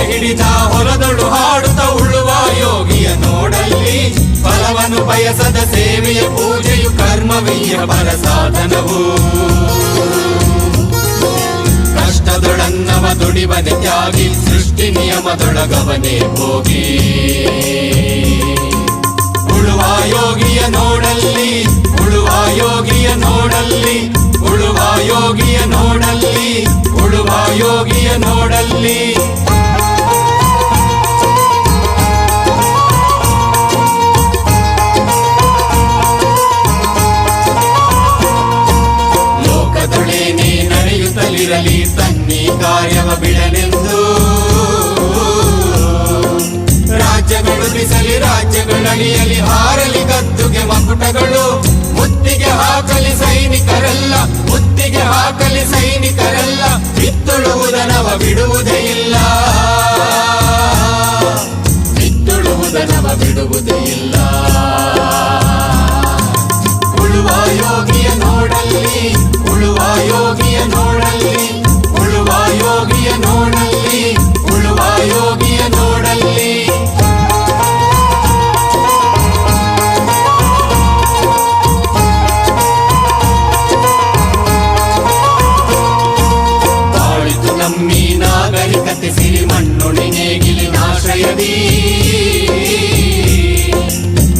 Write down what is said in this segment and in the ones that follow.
ಹಿಡಿದ ಹೊಲದೊಳು ಹಾಡುತ್ತ ಉಳುವ ಯೋಗಿಯ ನೋಡಲ್ಲಿ ಫಲವನ್ನು ಬಯಸದ ಸೇವೆಯ ಪೂಜೆಯು ಕರ್ಮವೀಯ ಪರ ಸಾಧನವು ಕಷ್ಟದೊಡನ್ನವ ದುಡಿವನೆ ತ್ಯಾಗಿ ಸೃಷ್ಟಿ ನಿಯಮದೊಳಗವನೇ ಹೋಗಿ ಉಳುವ ಯೋಗಿಯ ನೋಡಲ್ಲಿ ಉಳುವ ಯೋಗಿಯ ನೋಡಲ್ಲಿ ಉಳುವ ಯೋಗಿಯ ನೋಡಲ್ಲಿ ಉಳುವ ಯೋಗಿಯ ನೋಡಲ್ಲಿ ಲೋಕದೊಳೇನೇ ನಡೆಯುತ್ತಲಿರಲಿ ತನ್ನಿ ಕಾರ್ಯವ ಬಿಡನೆಂದು ರಾಜ್ಯಗಳು ಬಿಸಲಿ ರಾಜ್ಯಗಳಡಿಯಲಿ ಹಾರಲಿ ಗದ್ದುಗೆ ಮಕುಟಗಳು ಮುತ್ತಿಗೆ ಹಾಕಲಿ ಸೈನಿಕರೆಲ್ಲ ಮುತ್ತಿಗೆ ಹಾಕಲಿ ಸೈನಿಕರೆಲ್ಲ ಬಿತ್ತುಳುವುದನವ ಬಿಡುವುದೇ ಇಲ್ಲ ಬಿತ್ತುಳುವುದನವ ಬಿಡುವುದೇ ಇಲ್ಲ ಉಳುವ ಯೋಗಿಯ ನೋಡಲ್ಲಿ ಉಳುವ ಯೋಗಿಯ ನೋಡಲ್ಲಿ ಉಳುವ ಯೋಗಿಯ ನೋಡಲ್ಲಿ ಉಳುವ ಯೋಗಿಯ ನೋಡಲ್ಲಿ ಬಾಳಿತು ನಮ್ಮಿ ನಾಗರಿಕತೆ ಸಿರಿ ಮಣ್ಣುಣಿ ನೇಗಿಲಿನಾಶ್ರಯದಿ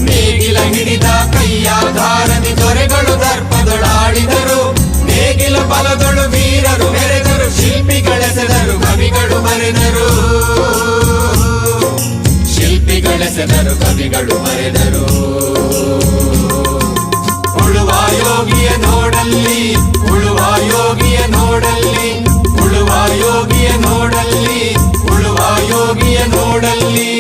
ನೇಗಿಲ ಹಿಡಿದ ಕೈಯಾಧಾರದಿ ದೊರೆಗಳು ದರ್ಪದೊಳಾಡಿದರು ನೇಗಿಲ ಬಲದೊಳು ವೀರರು ಮೆರೆದರು ಶಿಲ್ಪಿಗಳೆಸೆದರು ಕವಿಗಳು ಬರೆದರು ಶಿಲ್ಪಿಗಳೆಸೆದರು ಕವಿಗಳು ಬರೆದರು ಉಳುವ ಯೋಗಿಯ ನೋಡಲ್ಲಿ ಉಳುವ ಯೋಗಿಯ ನೋಡಲ್ಲಿ ಉಳುವ ಯೋಗಿಯ ನೋಡಲ್ಲಿ ಉಳುವ ಯೋಗಿಯ ನೋಡಲ್ಲಿ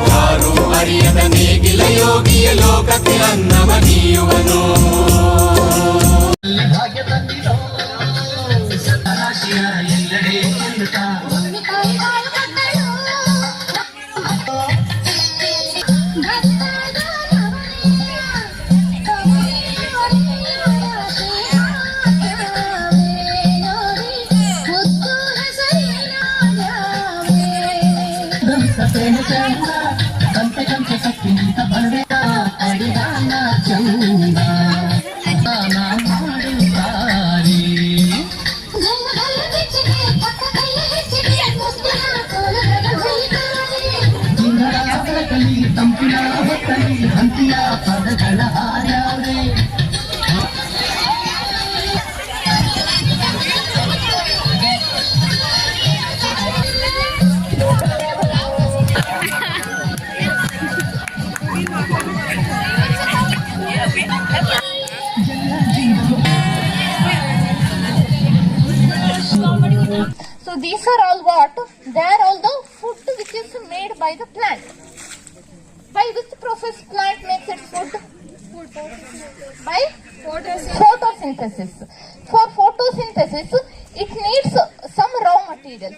ಯಾರು ಅರಿಯದ ನೇಗಿಲ ಯೋಗಿಯ ಲೋಕಕ್ಕೆ ಅನ್ನವ ನೀಯುವನು So these are all what? They are all the food which is made by the plant. By which process plant makes its food? By photosynthesis. For photosynthesis, it needs some raw materials.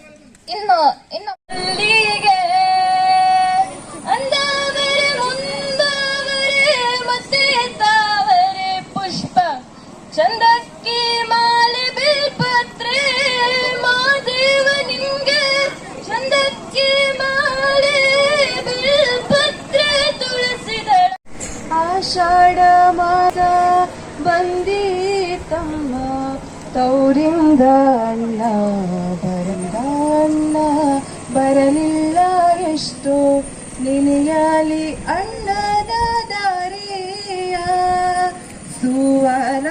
ಚಂದಕ್ಕಿ ಮಾಲೆ ಬಿಲ್ಪತ್ರೆ ಮಾದೇವ ನಿಂಗೆ ಚಂದಕ್ಕಿ ಮಾಲೆ ಬಿಲ್ಪತ್ರೆ ತುಳಸಿದಳ ಆಷಾಢ ಮಾಸ ಬಂದೀತಮ್ಮ ತೌರಿಂದ ಅಣ್ಣ ಬರಲಿಲ್ಲ ಎಷ್ಟು ನಿನಿಯಲಿ ಅಣ್ಣದ ದಾರಿಯ ಸುವನ